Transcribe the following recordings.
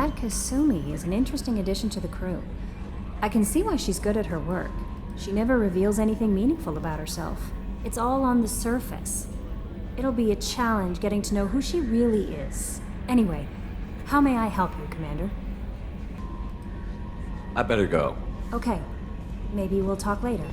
that Kasumi is an interesting addition to the crew. I can see why she's good at her work. She never reveals anything meaningful about herself. It's all on the surface. It'll be a challenge getting to know who she really is. Anyway, how may I help you, Commander? I better go. Okay. Maybe we'll talk later.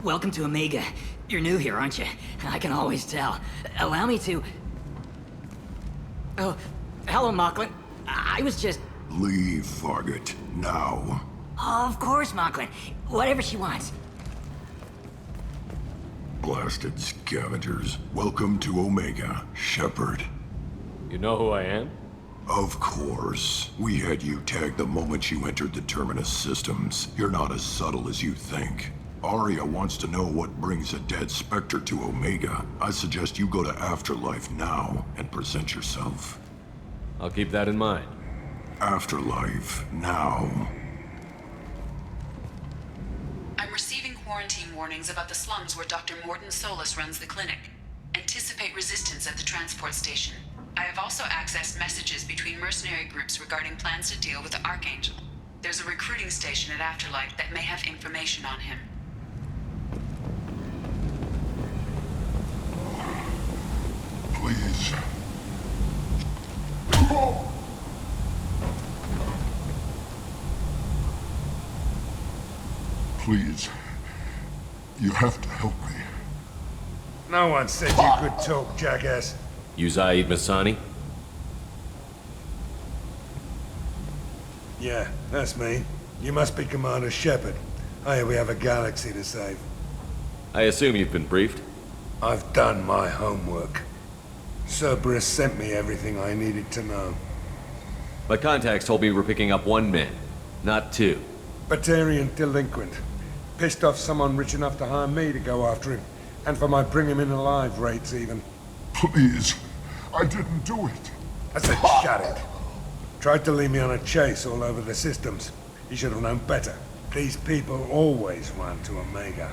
Welcome to Omega. You're new here, aren't you? I can always tell. Allow me to... Oh, hello, Mocklin. I was just... Leave, Fargate, now. Oh, of course, Mocklin. Whatever she wants. Blasted scavengers. Welcome to Omega, Shepard. You know who I am? Of course. We had you tagged the moment you entered the Terminus systems. You're not as subtle as you think. Arya wants to know what brings a dead Spectre to Omega. I suggest you go to Afterlife now and present yourself. I'll keep that in mind. Afterlife, now. I'm receiving quarantine warnings about the slums where Dr. Morton Solus runs the clinic. Anticipate resistance at the transport station. I have also accessed messages between mercenary groups regarding plans to deal with the Archangel. There's a recruiting station at Afterlife that may have information on him. Please. Please. You have to help me. No one said you could talk, jackass. You Zaid Masani? Yeah, that's me. You must be Commander Shepard. Oh yeah, we have a galaxy to save. I assume you've been briefed? I've done my homework. Cerberus sent me everything I needed to know. My contacts told me we're picking up one man, not two. Batarian delinquent. Pissed off someone rich enough to hire me to go after him. And for my bring him in alive rates even. Please. I didn't do it. I said shut it. Tried to lead me on a chase all over the systems. He should have known better. These people always run to Omega.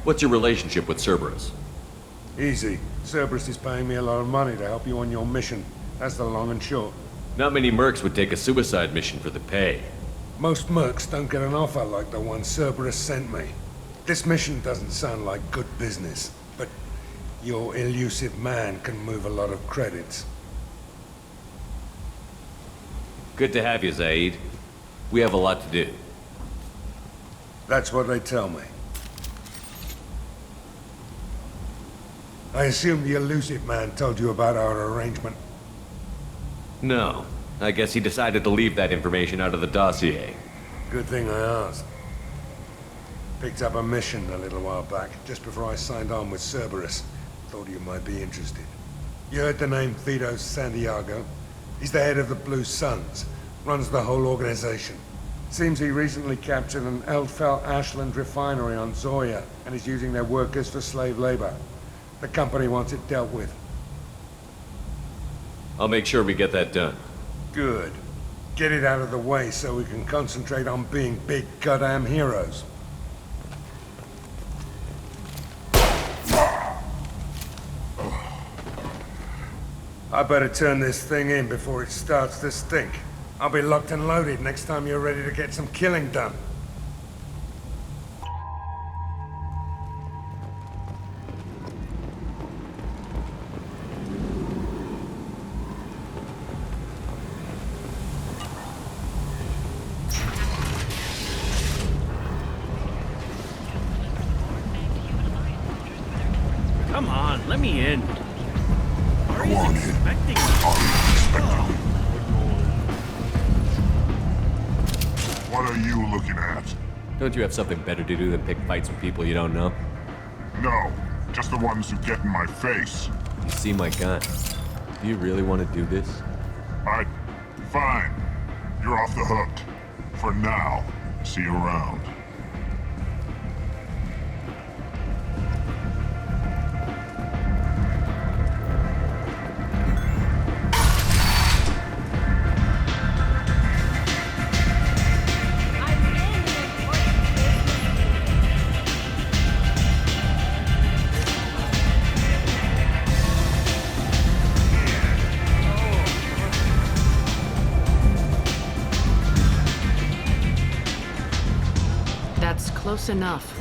What's your relationship with Cerberus? Easy. Cerberus is paying me a lot of money to help you on your mission. That's the long and short. Not many mercs would take a suicide mission for the pay. Most mercs don't get an offer like the one Cerberus sent me. This mission doesn't sound like good business, but your elusive man can move a lot of credits. Good to have you, Zaid. We have a lot to do. That's what they tell me. I assume the elusive man told you about our arrangement. No. I guess he decided to leave that information out of the dossier. Good thing I asked. Picked up a mission a little while back, just before I signed on with Cerberus. Thought you might be interested. You heard the name Vito Santiago? He's the head of the Blue Suns. Runs the whole organization. Seems he recently captured an Eldfell Ashland refinery on Zoya and is using their workers for slave labor. The company wants it dealt with. I'll make sure we get that done. Good. Get it out of the way so we can concentrate on being big goddamn heroes. I better turn this thing in before it starts to stink. I'll be locked and loaded next time you're ready to get some killing done. let me in. Go on in. Expecting Arya's expecting you. What are you looking at? Don't you have something better to do than pick fights with people you don't know? No, just the ones who get in my face. You see my gun. Do you really want to do this? Fine. You're off the hook. For now. See you around. That's close enough.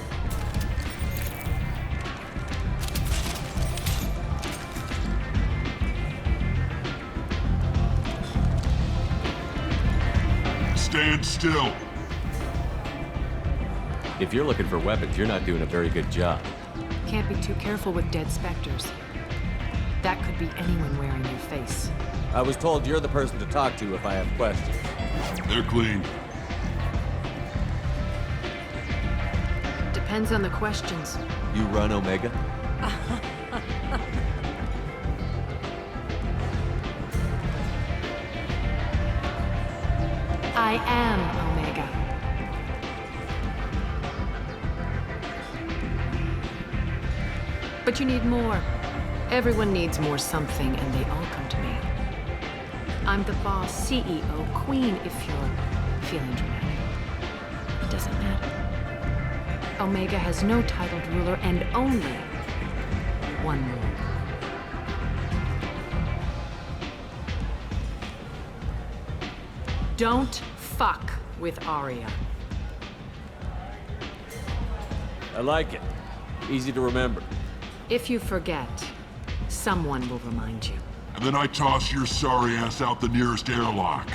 Stand still. If you're looking for weapons, you're not doing a very good job. Can't be too careful with dead specters. That could be anyone wearing your face. I was told you're the person to talk to if I have questions. They're clean. Depends on the questions. You run Omega? I am Omega. But you need more. Everyone needs more something, and they all come to me. I'm the boss, CEO, queen, if you're feeling dramatic. It doesn't matter. Omega has no titled ruler and only one rule. Don't fuck with Arya. I like it. Easy to remember. If you forget, someone will remind you. And then I toss your sorry ass out the nearest airlock.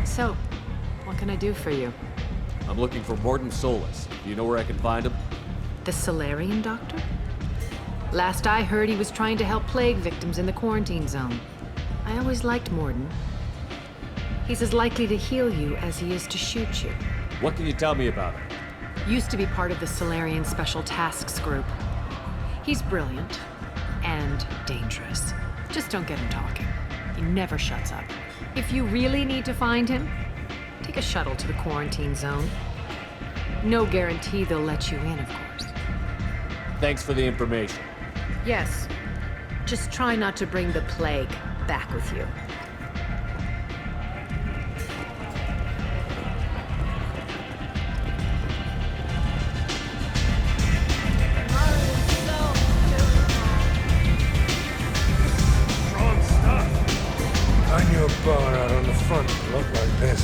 So, what can I do for you? I'm looking for Morden Solus. Do you know where I can find him? The Solarian doctor? Last I heard, he was trying to help plague victims in the quarantine zone. I always liked Morden. He's as likely to heal you as he is to shoot you. What can you tell me about him? Used to be part of the Solarian Special Tasks Group. He's brilliant and dangerous. Just don't get him talking. He never shuts up. If you really need to find him, take a shuttle to the quarantine zone. No guarantee they'll let you in, of course. Thanks for the information. Yes. Just try not to bring the plague back with you. I knew a bar out on the front looked like this.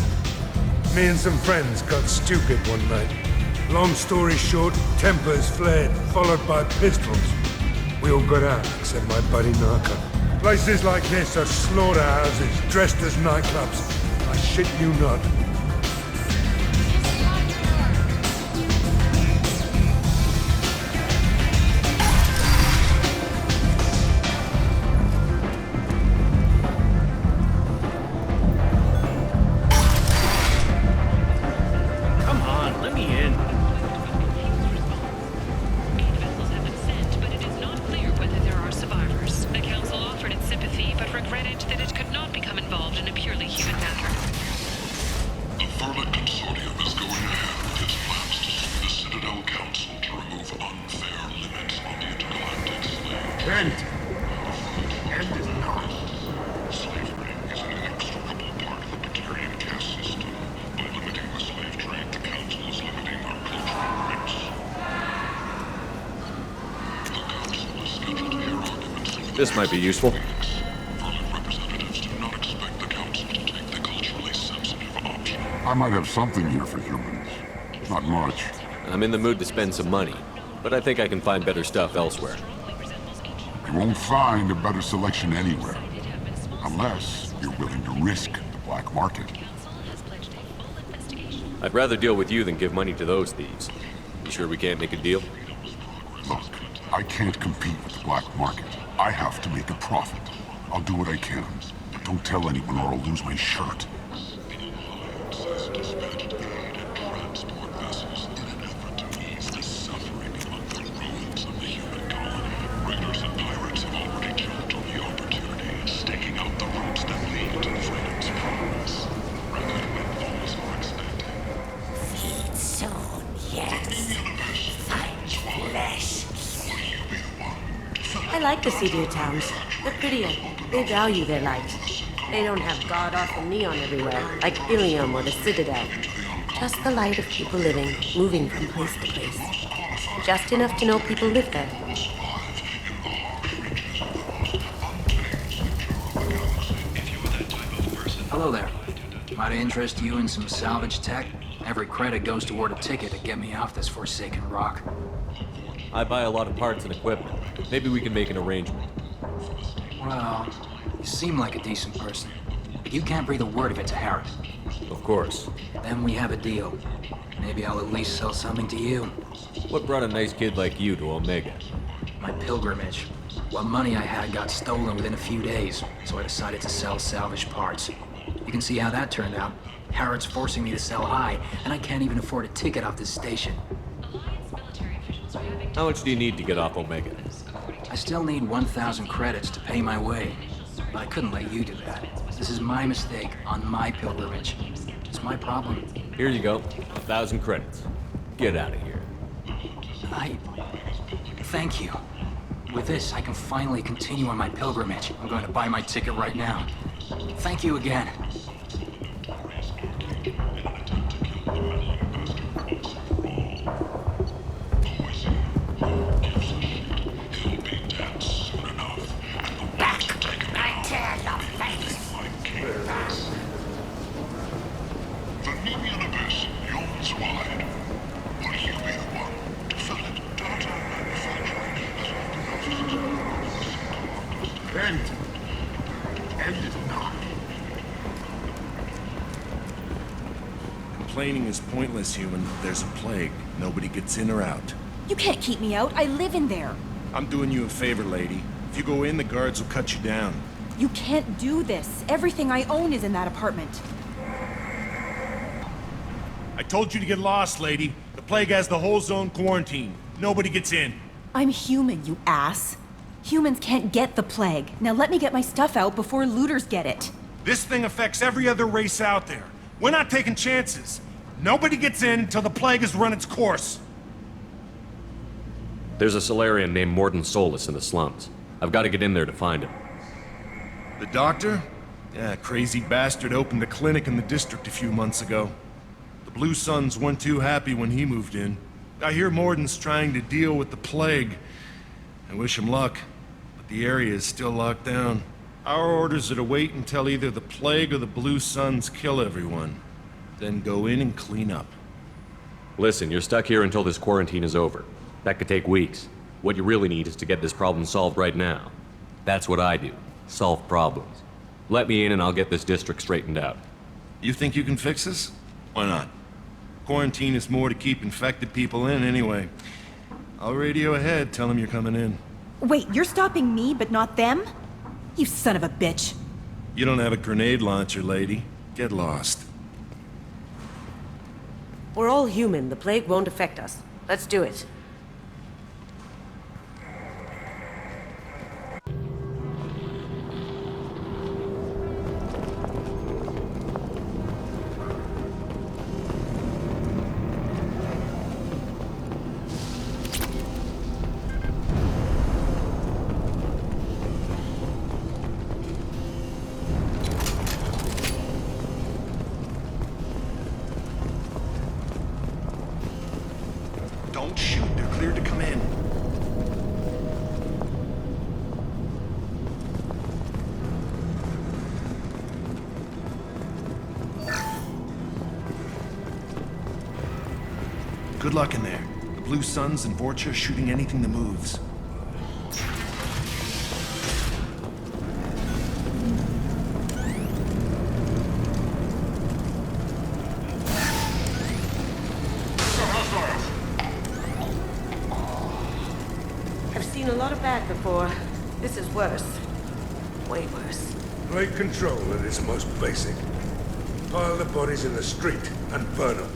Me and some friends got stupid one night. Long story short, tempers flared, followed by pistols. We all got out, except my buddy Narco. Places like this are slaughterhouses dressed as nightclubs. I shit you not. Come on, let me in. 8 vessels have been sent, but it is not clear whether there are survivors. The Council offered its sympathy, but regretted that it could not become involved in a purely human matter. The Vermin Consortium is going ahead with its plans to sue the Citadel Council to remove unfair limits on the intergalactic slave. Kent! Slavery is an inextricable part of the Batarian caste system. By limiting the slave trade, the Council is limiting our cultural rights. The Council is scheduled to hear arguments over This might be useful. Vermin representatives do not expect the Council to take the culturally sensitive option. I might have something here for humans. Not much. I'm in the mood to spend some money, but I think I can find better stuff elsewhere. You won't find a better selection anywhere. Unless you're willing to risk the black market. I'd rather deal with you than give money to those thieves. You sure we can't make a deal? Look, I can't compete with the black market. I have to make a profit. I'll do what I can, but don't tell anyone or I'll lose my shirt. I like the city towns. They're prettier. They value their life. They don't have god-awful neon everywhere, like Ilium or the Citadel. Just the light of people living, moving from place to place. Just enough to know people live there. Hello there. Might I interest you in some salvage tech? Every credit goes toward a ticket to get me off this forsaken rock. I buy a lot of parts and equipment. Maybe we can make an arrangement. Well, you seem like a decent person. But you can't breathe a word of it to Harris. Of course. Then we have a deal. Maybe I'll at least sell something to you. What brought a nice kid like you to Omega? My pilgrimage. What money I had got stolen within a few days, so I decided to sell salvaged parts. You can see how that turned out. Harrod's forcing me to sell high, and I can't even afford a ticket off this station. How much do you need to get off Omega? I still need 1,000 credits to pay my way. But I couldn't let you do that. This is my mistake on my pilgrimage. It's my problem. Here you go. 1,000 credits. Get out of here. Thank you. With this, I can finally continue on my pilgrimage. I'm going to buy my ticket right now. Thank you again. Complaining is pointless, human. There's a plague. Nobody gets in or out. You can't keep me out. I live in there. I'm doing you a favor, lady. If you go in, the guards will cut you down. You can't do this. Everything I own is in that apartment. I told you to get lost, lady. The plague has the whole zone quarantined. Nobody gets in. I'm human, you ass. Humans can't get the plague. Now let me get my stuff out before looters get it. This thing affects every other race out there. We're not taking chances. Nobody gets in until the plague has run its course. There's a Solarian named Morden Solus in the slums. I've got to get in there to find him. The doctor? Yeah, crazy bastard opened a clinic in the district a few months ago. The Blue Suns weren't too happy when he moved in. I hear Morden's trying to deal with the plague. I wish him luck, but the area is still locked down. Our orders are to wait until either the plague or the Blue Suns kill everyone. Then go in and clean up. Listen, you're stuck here until this quarantine is over. That could take weeks. What you really need is to get this problem solved right now. That's what I do. Solve problems. Let me in and I'll get this district straightened out. You think you can fix this? Why not? Quarantine is more to keep infected people in anyway. I'll radio ahead, tell them you're coming in. Wait, you're stopping me, but not them? You son of a bitch. You don't have a grenade launcher, lady. Get lost. We're all human. The plague won't affect us. Let's do it. Don't shoot. They're cleared to come in. Good luck in there. The Blue Suns and Vorcha are shooting anything that moves. seen a lot of bad before. This is worse. Way worse. Plague control at its most basic. Pile the bodies in the street and burn them.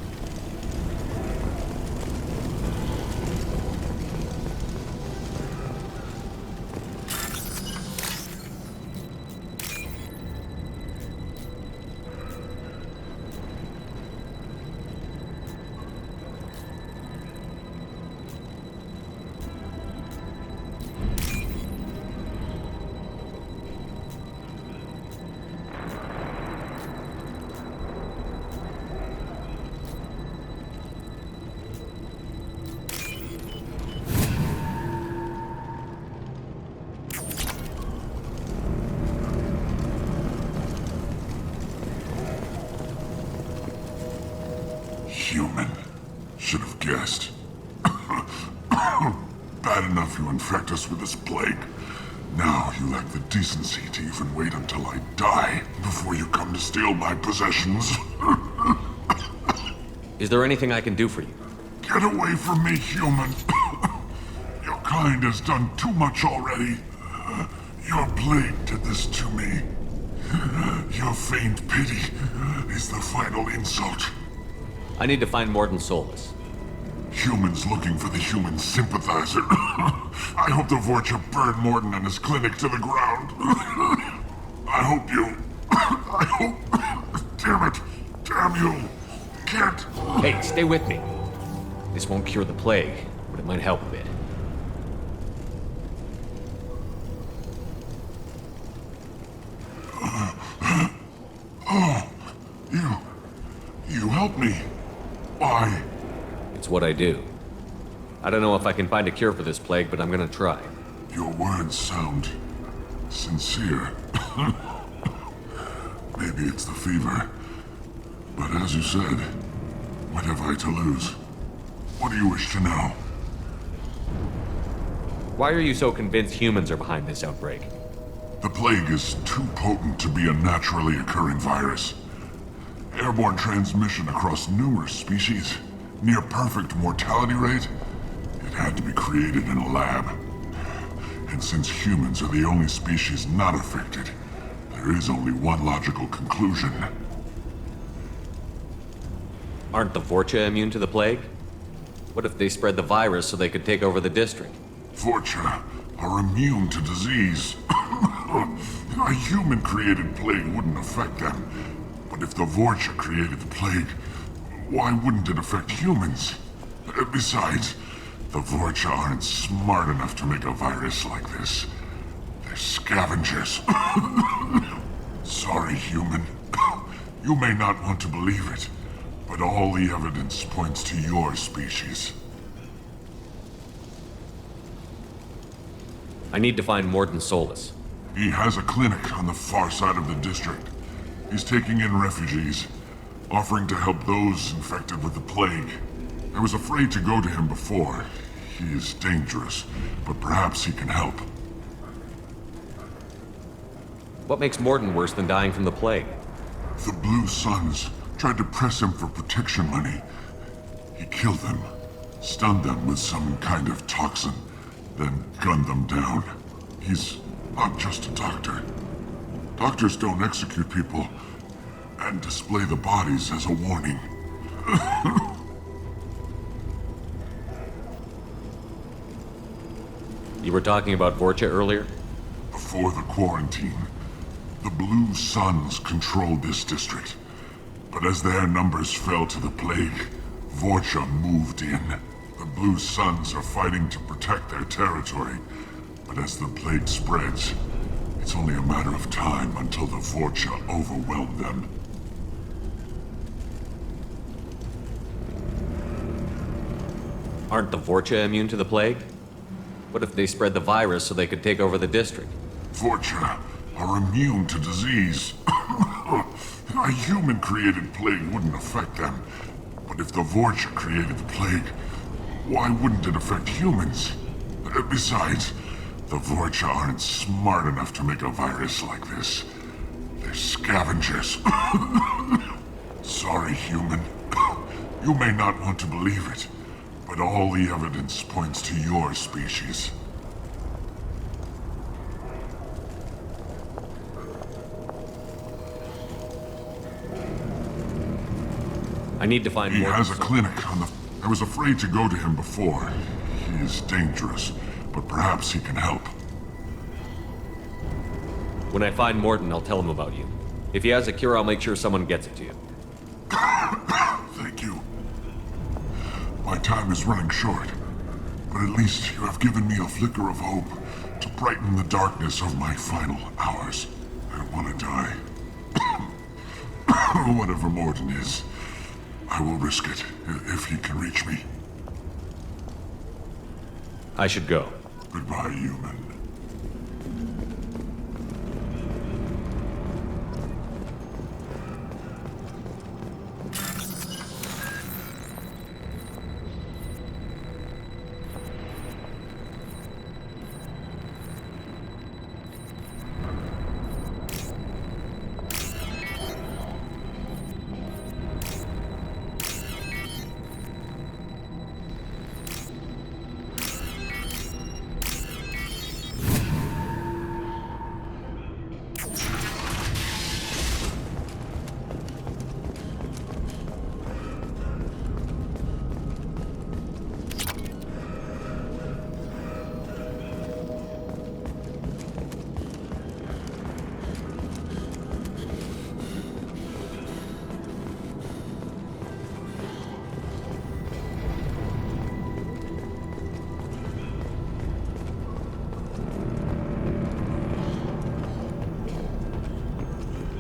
Human. Should have guessed. Bad enough you infect us with this plague. Now you lack the decency to even wait until I die before you come to steal my possessions. Is there anything I can do for you? Get away from me, human. Your kind has done too much already. Your plague did this to me. Your faint pity is the final insult. I need to find Morden Solus. Humans looking for the human sympathizer. I hope the Vorcha burned Morden and his clinic to the ground. I hope you... I hope... Damn it! Damn you! Can't... Hey, stay with me. This won't cure the plague, but it might help a bit. Oh, you helped me. Why? It's what I do. I don't know if I can find a cure for this plague, but I'm gonna try. Your words sound sincere. Maybe it's the fever. But as you said, what have I to lose? What do you wish to know? Why are you so convinced humans are behind this outbreak? The plague is too potent to be a naturally occurring virus. Airborne transmission across numerous species, near perfect mortality rate. It had to be created in a lab. And since humans are the only species not affected, there is only one logical conclusion. Aren't the Vorcha immune to the plague? What if they spread the virus so they could take over the district? Vorcha are immune to disease. A human-created plague wouldn't affect them. But if the Vorcha created the plague, why wouldn't it affect humans? Besides, the Vorcha aren't smart enough to make a virus like this. They're scavengers. Sorry, human. You may not want to believe it, but all the evidence points to your species. I need to find Morden Solus. He has a clinic on the far side of the district. He's taking in refugees, offering to help those infected with the plague. I was afraid to go to him before. He is dangerous, but perhaps he can help. What makes Morden worse than dying from the plague? The Blue Suns tried to press him for protection money. He killed them, stunned them with some kind of toxin, then gunned them down. He's not just a doctor. Doctors don't execute people and display the bodies as a warning. You were talking about Vorcha earlier? Before the quarantine, the Blue Suns controlled this district. But as their numbers fell to the plague, Vorcha moved in. The Blue Suns are fighting to protect their territory. But as the plague spreads, it's only a matter of time until the Vorcha overwhelm them. Aren't the Vorcha immune to the plague? What if they spread the virus so they could take over the district? Vorcha are immune to disease. A human-created plague wouldn't affect them. But if the Vorcha created the plague, why wouldn't it affect humans? Besides, the Vorcha aren't smart enough to make a virus like this. They're scavengers. Sorry, human. You may not want to believe it, but all the evidence points to your species. I need to find He more... has a clinic on the... I was afraid to go to him before. He is dangerous, but perhaps he can help. When I find Morton, I'll tell him about you. If he has a cure, I'll make sure someone gets it to you. Thank you. My time is running short, but at least you have given me a flicker of hope to brighten the darkness of my final hours. I don't want to die. Whatever Morton is, I will risk it if he can reach me. I should go. Goodbye, human.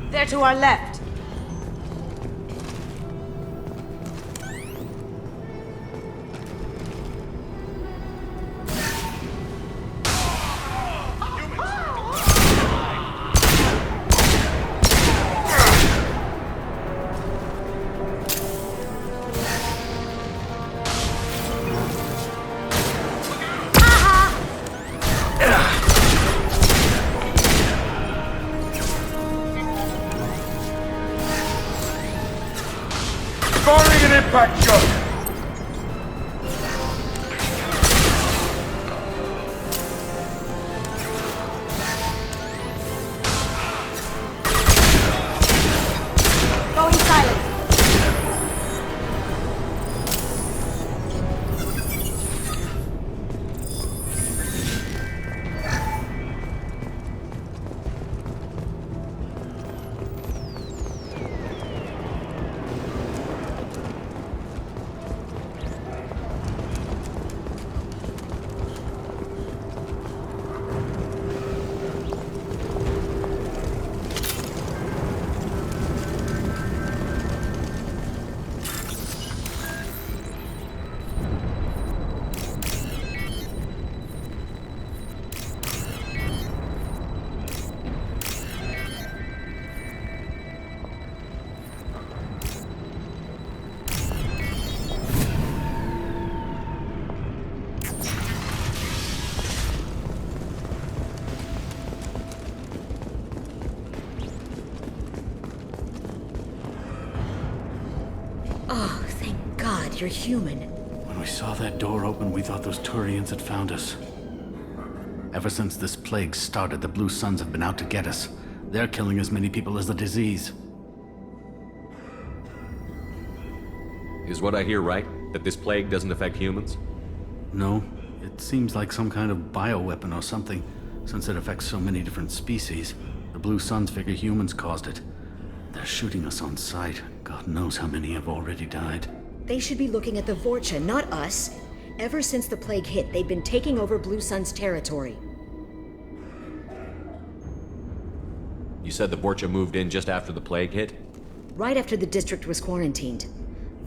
There to our left. Firing an impact shot! Going silent. Oh, thank God you're human. When we saw that door open, we thought those Turians had found us. Ever since this plague started, the Blue Suns have been out to get us. They're killing as many people as the disease. Is what I hear right? That this plague doesn't affect humans? No, it seems like some kind of bioweapon or something, since it affects so many different species. The Blue Suns figure humans caused it. They're shooting us on sight. God knows how many have already died. They should be looking at the Vorcha, not us. Ever since the plague hit, they've been taking over Blue Sun's territory. You said the Vorcha moved in just after the plague hit? Right after the district was quarantined.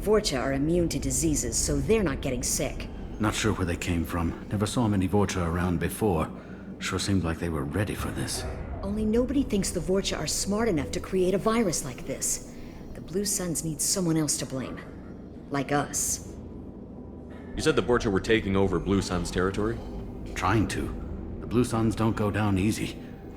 Vorcha are immune to diseases, so they're not getting sick. Not sure where they came from. Never saw many Vorcha around before. Sure seemed like they were ready for this. Only nobody thinks the Vorcha are smart enough to create a virus like this. The Blue Suns need someone else to blame. Like us. You said the Vorcha were taking over Blue Sun's territory? Trying to. The Blue Suns don't go down easy.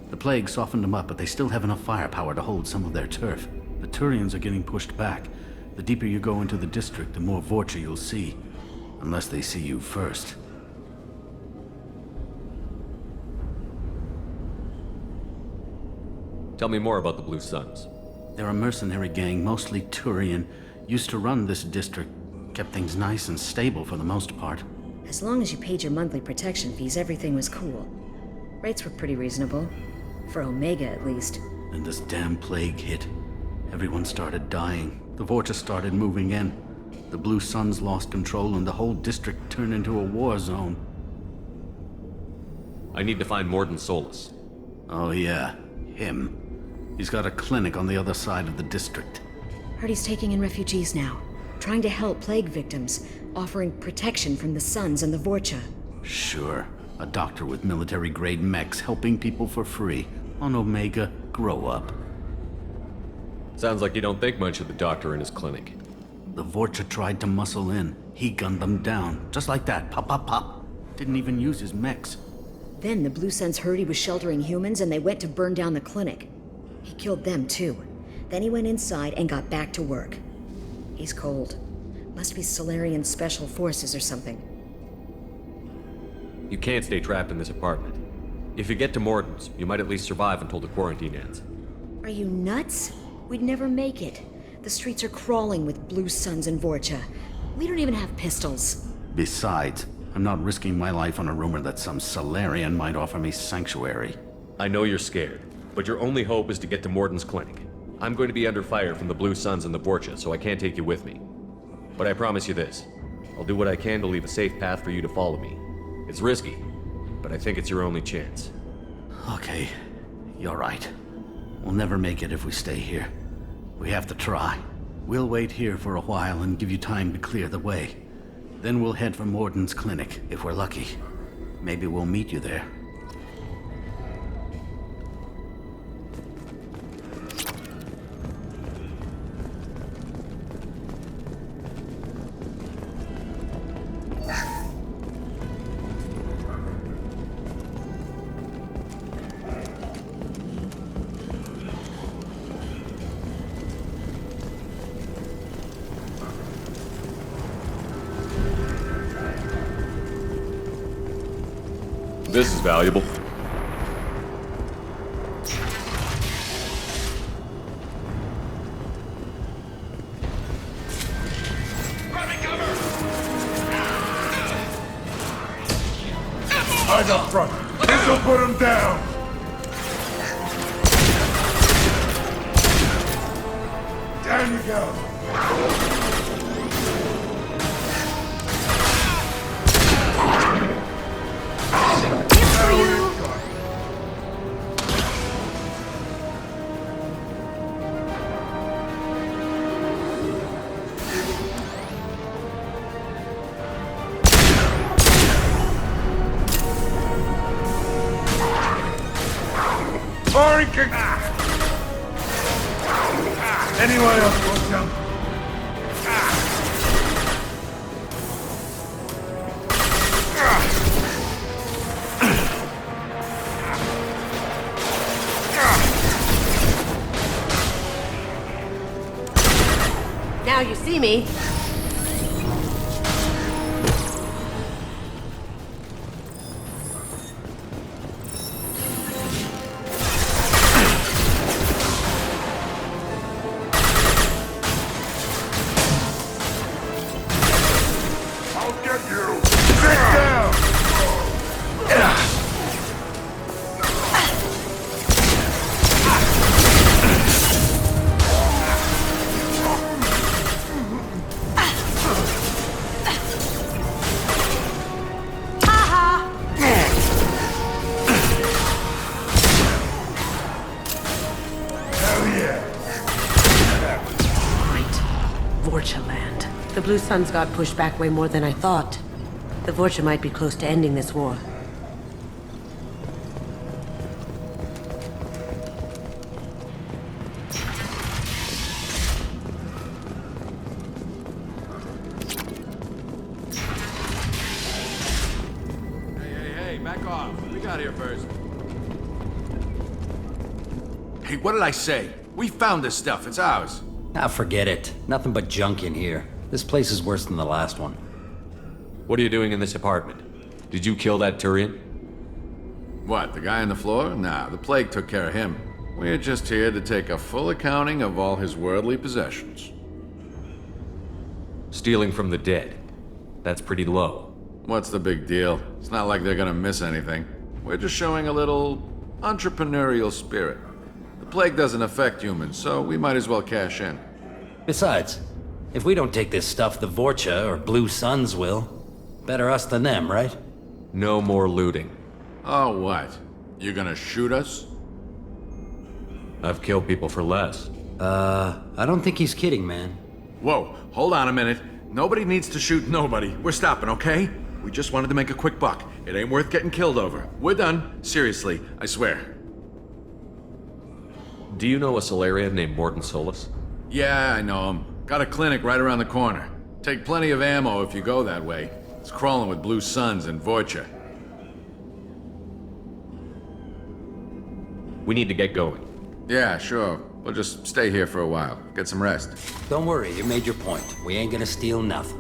The plague softened them up, but they still have enough firepower to hold some of their turf. The Turians are getting pushed back. The deeper you go into the district, the more Vorcha you'll see. Unless they see you first. Tell me more about the Blue Suns. They're a mercenary gang, mostly Turian. Used to run this district. Kept things nice and stable for the most part. As long as you paid your monthly protection fees, everything was cool. Rates were pretty reasonable. For Omega, at least. Then this damn plague hit. Everyone started dying. The Vorcha started moving in. The Blue Suns lost control and the whole district turned into a war zone. I need to find Morden Solus. Oh yeah, him. He's got a clinic on the other side of the district. Heard he's taking in refugees now. Trying to help plague victims. Offering protection from the Suns and the Vorcha. Sure. A doctor with military-grade mechs helping people for free. On Omega, grow up. Sounds like you don't think much of the doctor in his clinic. The Vorcha tried to muscle in. He gunned them down. Just like that. Pop, pop, pop. Didn't even use his mechs. Then the Blue Suns heard he was sheltering humans and they went to burn down the clinic. He killed them too. Then he went inside and got back to work. He's cold. Must be Solarian Special Forces or something. You can't stay trapped in this apartment. If you get to Morden's, you might at least survive until the quarantine ends. Are you nuts? We'd never make it. The streets are crawling with Blue Suns and Vorcha. We don't even have pistols. Besides, I'm not risking my life on a rumor that some Solarian might offer me sanctuary. I know you're scared, but your only hope is to get to Morden's clinic. I'm going to be under fire from the Blue Suns and the Vorcha, so I can't take you with me. But I promise you this. I'll do what I can to leave a safe path for you to follow me. It's risky, but I think it's your only chance. Okay, you're right. We'll never make it if we stay here. We have to try. We'll wait here for a while and give you time to clear the way. Then we'll head for Morden's clinic, if we're lucky. Maybe we'll meet you there. This is valuable. Eyes up front. This'll put him down. Down you go. Anyone else want jump? Now you see me. Vorcha land. The Blue Suns got pushed back way more than I thought. The Vorcha might be close to ending this war. Hey, back off. We got here first. Hey, what did I say? We found this stuff. It's ours. Ah, forget it. Nothing but junk in here. This place is worse than the last one. What are you doing in this apartment? Did you kill that Turian? What, the guy on the floor? Nah, the plague took care of him. We're just here to take a full accounting of all his worldly possessions. Stealing from the dead. That's pretty low. What's the big deal? It's not like they're gonna miss anything. We're just showing a little entrepreneurial spirit. The plague doesn't affect humans, so we might as well cash in. Besides, if we don't take this stuff, the Vorcha or Blue Suns will. Better us than them, right? No more looting. Oh, what? You gonna shoot us? I've killed people for less. I don't think he's kidding, man. Whoa, hold on a minute. Nobody needs to shoot nobody. We're stopping, okay? We just wanted to make a quick buck. It ain't worth getting killed over. We're done. Seriously, I swear. Do you know a Solarian named Morton Solus? Yeah, I know him. Got a clinic right around the corner. Take plenty of ammo if you go that way. It's crawling with Blue Suns and Vorcha. We need to get going. Yeah, sure. We'll just stay here for a while. Get some rest. Don't worry, you made your point. We ain't gonna steal nothing.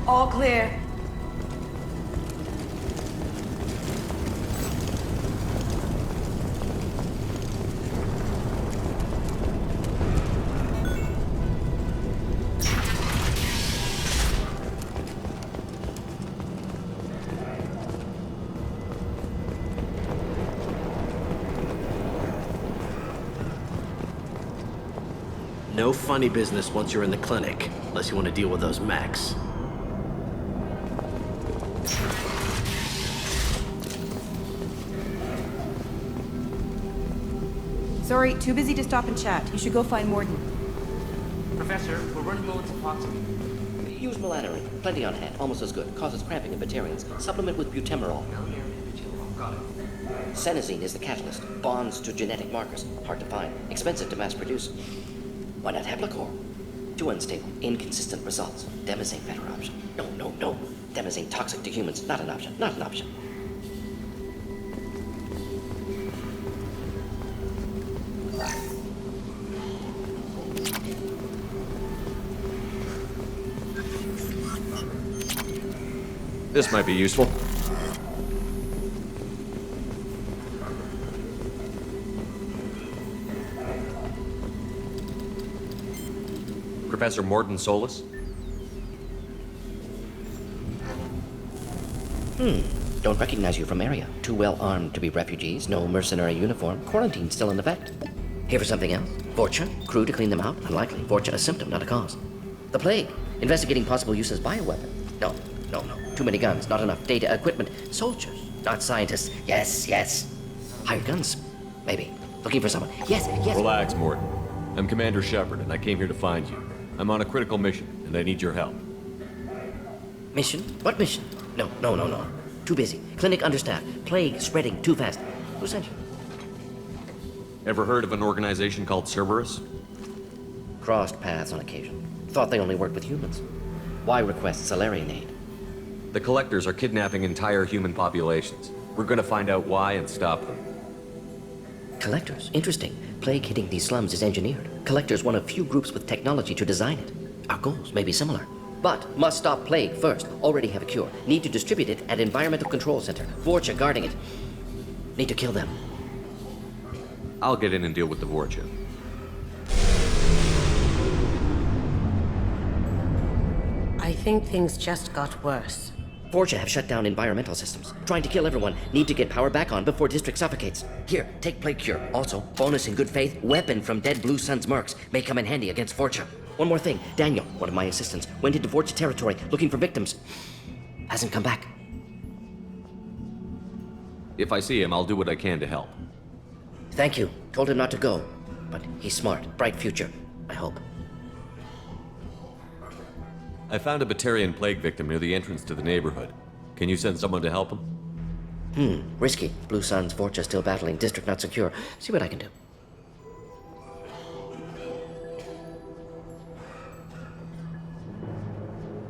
All clear. No funny business once you're in the clinic, unless you want to deal with those mechs. Sorry, too busy to stop and chat. You should go find Morden. Professor, we're running low on suppoxy. Use melatonin. Plenty on hand. Almost as good. Causes cramping in Batarians. Supplement with butemerol. Got it. Senesine is the catalyst. Bonds to genetic markers. Hard to find. Expensive to mass produce. Why not Heplacor? Too unstable. Inconsistent results. Demazane better option. No. Demazane toxic to humans. Not an option. Not an option. This might be useful. Professor Morton Solus? Don't recognize you from area. Too well armed to be refugees. No mercenary uniform. Quarantine still in effect. Here for something else? Vorcha? Crew to clean them out? Unlikely. Vorcha a symptom, not a cause. The plague. Investigating possible use as bioweapon. No. Too many guns, not enough data, equipment. Soldiers, not scientists. Yes. Hired guns, maybe. Looking for someone. Yes. Relax, Morton. I'm Commander Shepard, and I came here to find you. I'm on a critical mission, and I need your help. Mission? What mission? No. Too busy. Clinic understaffed. Plague spreading too fast. Who sent you? Ever heard of an organization called Cerberus? Crossed paths on occasion. Thought they only worked with humans. Why request Solarian aid? The Collectors are kidnapping entire human populations. We're gonna find out why and stop them. Collectors? Interesting. Plague hitting these slums is engineered. Collectors one of few groups with technology to design it. Our goals may be similar. But must stop plague first. Already have a cure. Need to distribute it at Environmental Control Center. Vorcha guarding it. Need to kill them. I'll get in and deal with the Vorcha. I think things just got worse. Vorcha have shut down environmental systems. Trying to kill everyone. Need to get power back on before district suffocates. Here, take plague cure. Also, bonus in good faith, weapon from dead Blue Sun's mercs. May come in handy against Vorcha. One more thing. Daniel, one of my assistants, went into Vorcha territory looking for victims. Hasn't come back. If I see him, I'll do what I can to help. Thank you. Told him not to go. But he's smart. Bright future. I hope. I found a Batarian plague victim near the entrance to the neighborhood. Can you send someone to help him? Risky. Blue Sun's Vorcha still battling. District not secure. See what I can do.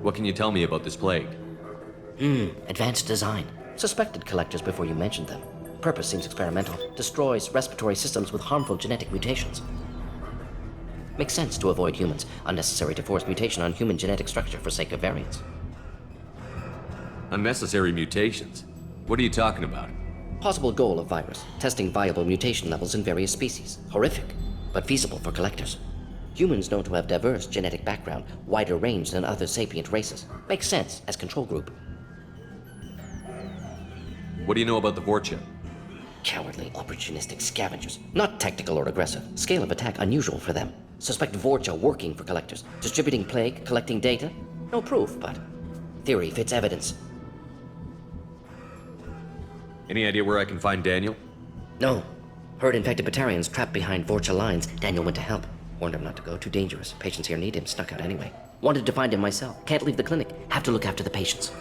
What can you tell me about this plague? Advanced design. Suspected collectors before you mentioned them. Purpose seems experimental. Destroys respiratory systems with harmful genetic mutations. Makes sense to avoid humans. Unnecessary to force mutation on human genetic structure for sake of variance. Unnecessary mutations? What are you talking about? Possible goal of virus. Testing viable mutation levels in various species. Horrific, but feasible for collectors. Humans known to have diverse genetic background, wider range than other sapient races. Makes sense as control group. What do you know about the Vorcha? Cowardly, opportunistic scavengers. Not tactical or aggressive. Scale of attack unusual for them. Suspect Vorcha working for collectors. Distributing plague, collecting data. No proof, but theory fits evidence. Any idea where I can find Daniel? No. Heard infected Batarians trapped behind Vorcha lines. Daniel went to help. Warned him not to go. Too dangerous. Patients here need him. Snuck out anyway. Wanted to find him myself. Can't leave the clinic. Have to look after the patients.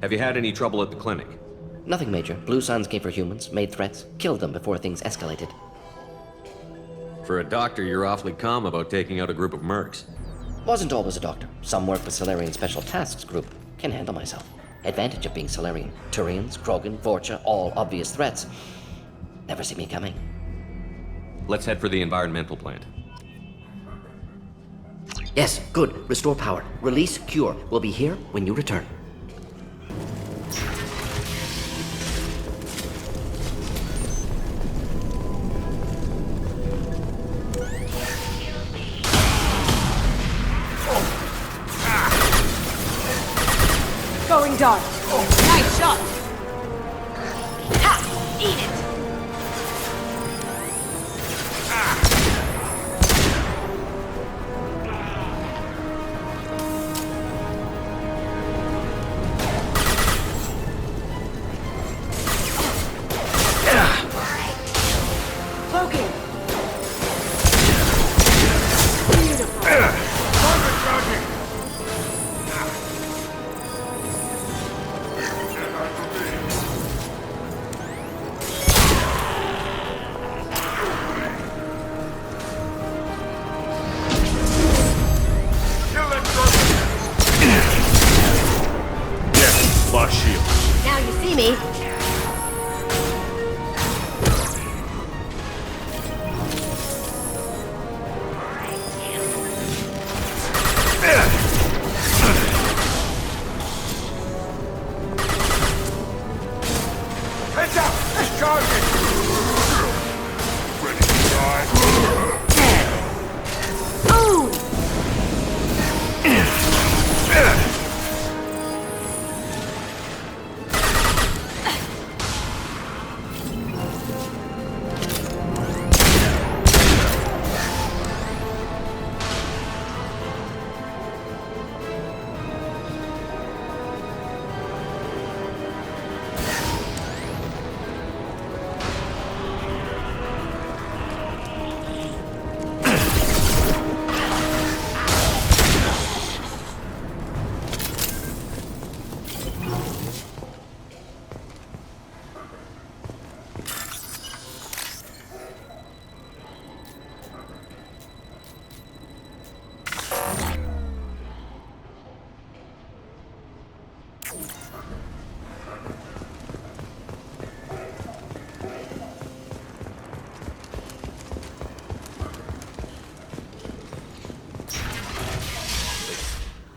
Have you had any trouble at the clinic? Nothing major. Blue Suns came for humans, made threats, killed them before things escalated. For a doctor, you're awfully calm about taking out a group of mercs. Wasn't always a doctor. Some work with Solarian Special Tasks Group. Can handle myself. Advantage of being Solarian. Turians, Krogan, Vorcha, all obvious threats. Never see me coming. Let's head for the environmental plant. Yes, good. Restore power. Release cure. We'll be here when you return. Going dark. Nice shot. Ha! Eat it. Cloaking. Lost shield. Now you see me. Heads up! Let's charge it! Ready to die? Ooh!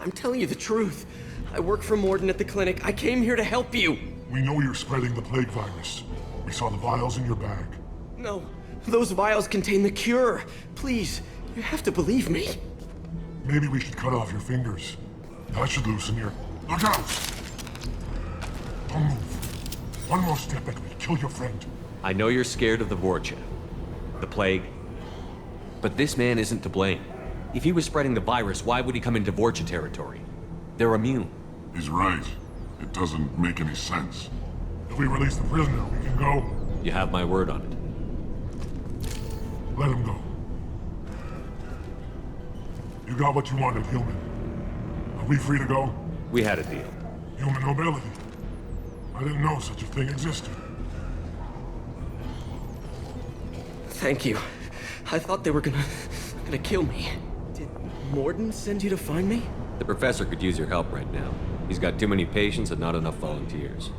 I'm telling you the truth. I work for Morden at the clinic. I came here to help you. We know you're spreading the plague virus. We saw the vials in your bag. No, those vials contain the cure. Please, you have to believe me. Maybe we should cut off your fingers. That should loosen your... Look out! Don't move. One more step and we kill your friend. I know you're scared of the Vorcha, the plague, but this man isn't to blame. If he was spreading the virus, why would he come into Vorcha territory? They're immune. He's right. It doesn't make any sense. If we release the prisoner, we can go. You have my word on it. Let him go. You got what you wanted, human. Are we free to go? We had a deal. Human mobility. I didn't know such a thing existed. Thank you. I thought they were gonna kill me. Did Morden send you to find me? The professor could use your help right now. He's got too many patients and not enough volunteers.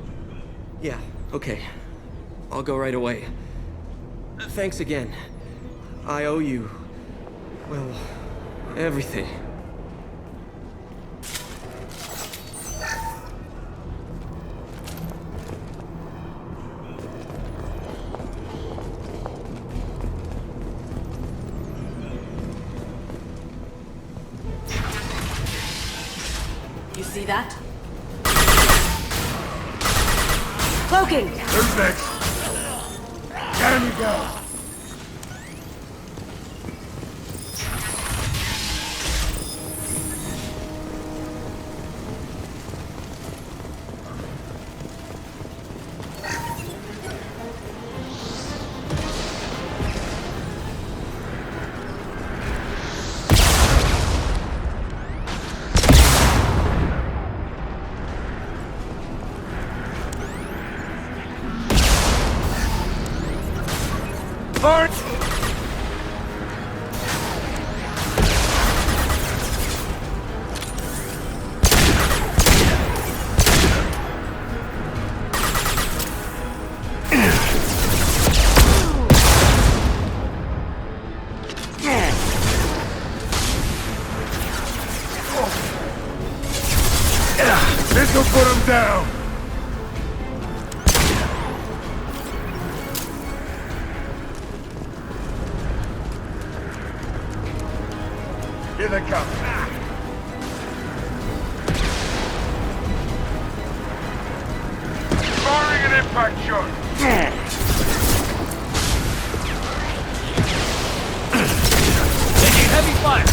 Yeah, okay. I'll go right away. Thanks again. I owe you... well, everything. You see that? Cloaking! Who's next? Down you go! March! This'll put him down! Here they come. Firing an impact shot. Taking heavy fire.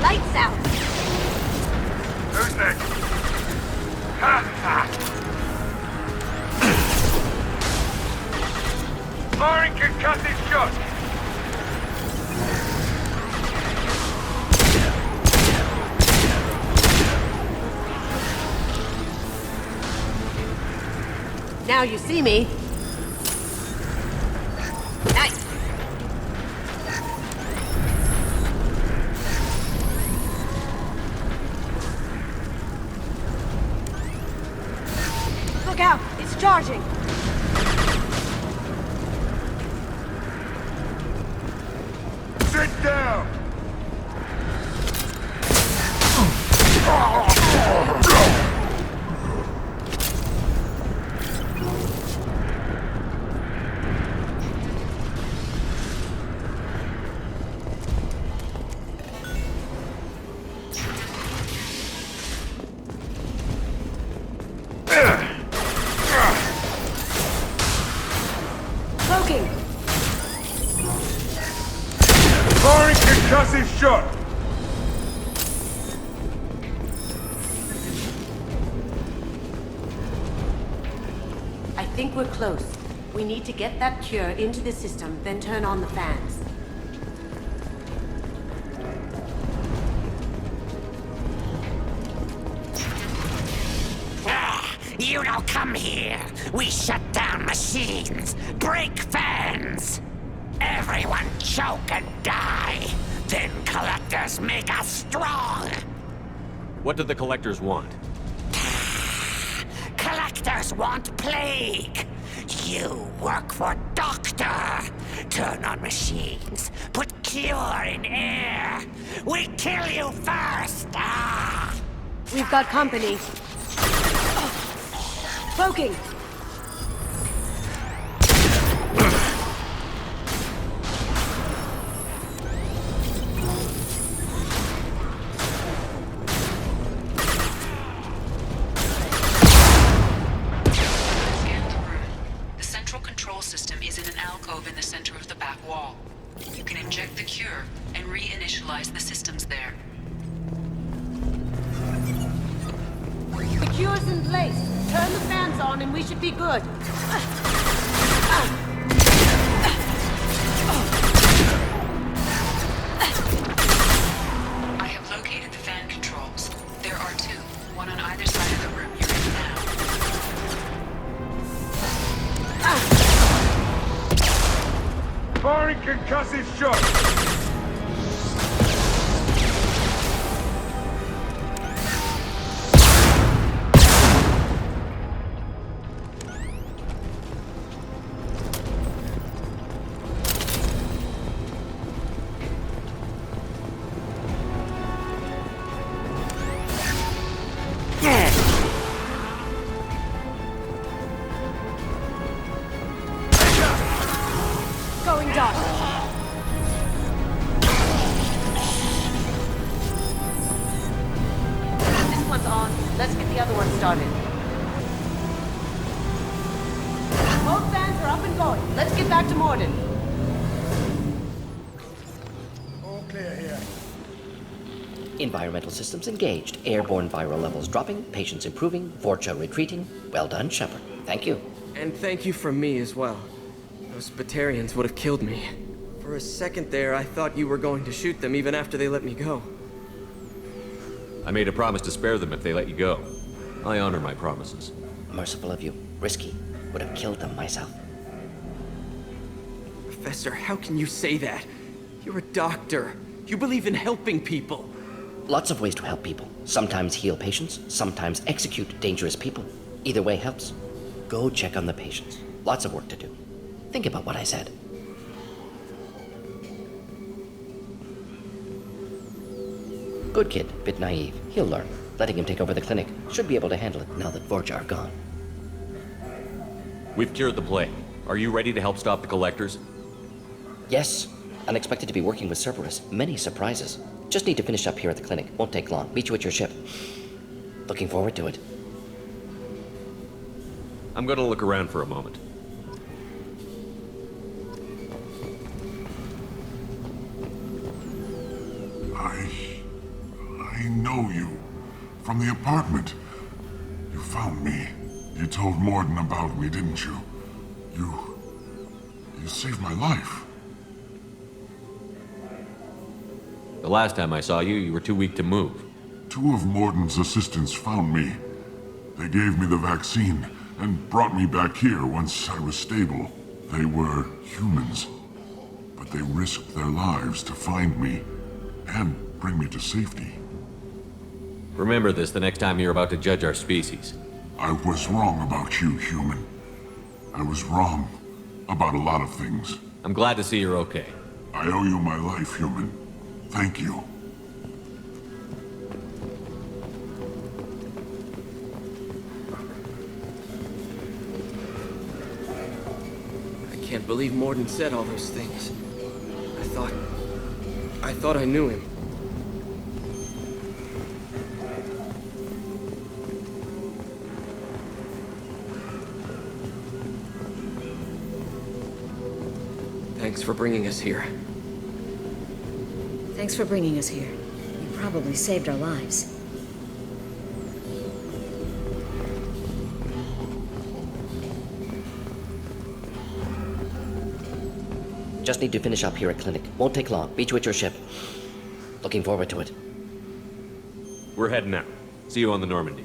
Lights out! Who's next? Ha ha! Firing concussive shot! Now you see me. Nice! Look out! It's charging! Sit down! Cloaking! Firing concussive shot! I think we're close. We need to get that cure into the system, then turn on the fans. You don't come here. We shut down machines, break fans. Everyone choke and die. Then collectors make us strong. What do the collectors want? Collectors want plague. You work for Doctor. Turn on machines. Put cure in air. We kill you first. Ah. We've got company. Cloaking! The central control system is in an alcove in the center of the back wall. You can inject the cure and reinitialize the systems there. The cure's in place. Turn the fans on and we should be good. I have located the fan controls. There are two, one on either side of the room you're in now. Firing concussive shot! transport started. Both vans are up and going. Let's get back to Morden. All clear here. Environmental systems engaged. Airborne viral levels dropping. Patients improving. Vorcha retreating. Well done, Shepard. Thank you. And thank you from me as well. Those Batarians would have killed me. For a second there, I thought you were going to shoot them even after they let me go. I made a promise to spare them if they let you go. I honor my promises. Merciful of you. Risky. Would have killed them myself. Professor, how can you say that? You're a doctor. You believe in helping people. Lots of ways to help people. Sometimes heal patients, sometimes execute dangerous people. Either way helps. Go check on the patients. Lots of work to do. Think about what I said. Good kid, bit naive. He'll learn. Letting him take over the clinic. Should be able to handle it now that Vorcha are gone. We've cured the plague. Are you ready to help stop the collectors? Yes. Unexpected to be working with Cerberus. Many surprises. Just need to finish up here at the clinic. Won't take long. Meet you at your ship. Looking forward to it. I'm gonna look around for a moment. I know you. From the apartment. You found me. You told Morden about me, didn't you? You saved my life. The last time I saw you, you were too weak to move. 2 of Morden's assistants found me. They gave me the vaccine and brought me back here once I was stable. They were humans, but they risked their lives to find me and bring me to safety. Remember this the next time you're about to judge our species. I was wrong about you, human. I was wrong about a lot of things. I'm glad to see you're okay. I owe you my life, human. Thank you. I can't believe Morden said all those things. I thought I knew him. Thanks for bringing us here. Thanks for bringing us here. You probably saved our lives. Just need to finish up here at clinic. Won't take long. Meet you at your ship. Looking forward to it. We're heading out. See you on the Normandy.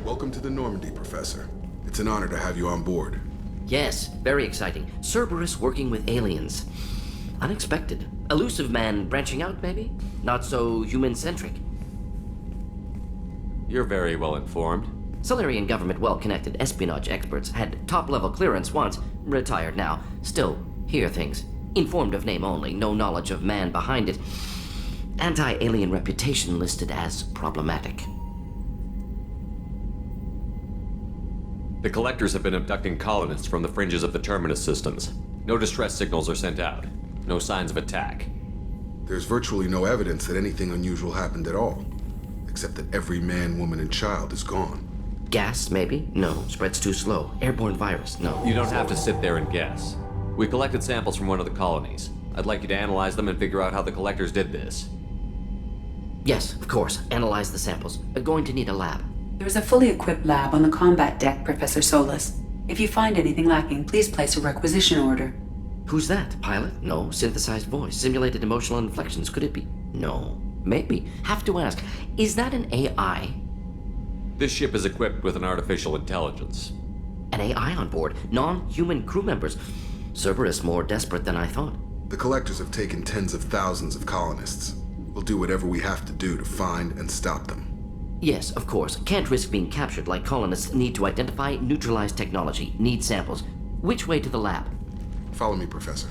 Welcome to the Normandy, Professor. It's an honor to have you on board. Yes, very exciting. Cerberus working with aliens. Unexpected. Elusive man branching out, maybe? Not so human-centric. You're very well informed. Solarian government well-connected espionage experts had top-level clearance once, retired now. Still, hear things. Informed of name only, no knowledge of man behind it. Anti-alien reputation listed as problematic. The collectors have been abducting colonists from the fringes of the Terminus systems. No distress signals are sent out. No signs of attack. There's virtually no evidence that anything unusual happened at all. Except that every man, woman, and child is gone. Gas, maybe? No. Spreads too slow. Airborne virus? No. You don't have to sit there and guess. We collected samples from one of the colonies. I'd like you to analyze them and figure out how the collectors did this. Yes, of course. Analyze the samples. Going to need a lab. There's a fully equipped lab on the combat deck, Professor Solus. If you find anything lacking, please place a requisition order. Who's that? Pilot? No. Synthesized voice. Simulated emotional inflections. Could it be? No. Maybe. Have to ask. Is that an AI? This ship is equipped with an artificial intelligence. An AI on board? Non-human crew members? Cerberus more desperate than I thought. The collectors have taken tens of thousands of colonists. We'll do whatever we have to do to find and stop them. Yes, of course. Can't risk being captured like colonists need to identify, neutralize technology, need samples. Which way to the lab? Follow me, Professor.